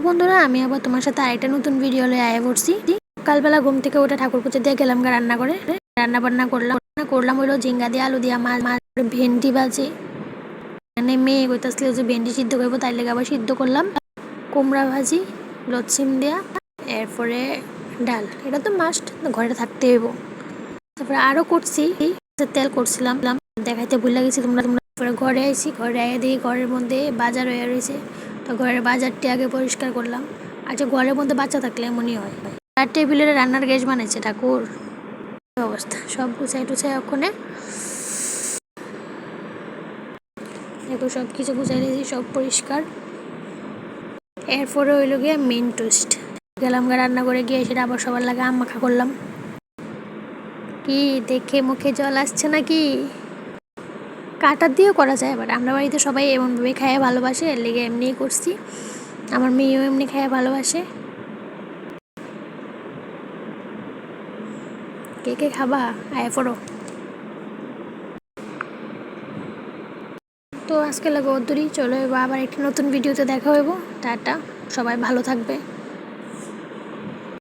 বন্ধুরা, আমি আবার তোমার সাথে আরেকটা নতুন ভিডিও লয়ে আয়া পড়ছি। সকালবেলা ঘুম থেকে উঠে ঠাকুর পুজো দিয়ে গেলাম রান্না করে, রান্না বান্না করলাম হইলো ঝিঙ্গা দিয়ে আলু দিয়া মাছ ভেন্ডি ভাজি। মানে মেয়ে কইতাছিল যে ভেন্ডি সিদ্ধ করবো, তাই লেগে আবার সিদ্ধ করলাম। কুমড়া ভাজি লচ্ছিম দেয়া, এরপরে ডাল। এটা তো মাস্ট, ঘরে থাকতে হইব। তারপরে আরো করছি, তেল করছিলাম, দেখাইতে ভুলে গেছি তোমরা। ঘরে আইছি, ঘরে আইয়া দেখি ঘরের মধ্যে বাজার হয়ে রয়েছে। তো ঘরের বাজারটি আগে পরিষ্কার করলাম। আচ্ছা, ঘরের মধ্যে বাচ্চা থাকলে এমনই হয়। আর টেবিলের রান্নার গ্যাস বানাইছে ঠাকুর, অবস্থা। সব গুছাই টুছাই ওখানে দেখো, সব কিছু গুছাই দিয়েছি, সব পরিষ্কার। এরপরে হইল গিয়ে মেন টোস্ট। গেলাম রান্না করে গিয়ে সেটা আবার সবার লাগে আম মাখা করলাম। কি দেখে মুখে জল আসছে নাকি? কাটার দিয়েও করা যায়, আবার আমরা বাড়িতে সবাই এমনভাবে খাইয়ে ভালোবাসে, এর লেগে এমনিই করছি। আমার মেয়েও এমনি খাইয়ে ভালোবাসে। কে কে খাবা আয়া পড়ো। তো আজকে লাগো দূরই চলো, আবার একটি নতুন ভিডিওতে দেখা হইব। টাটা, সবাই ভালো থাকবে।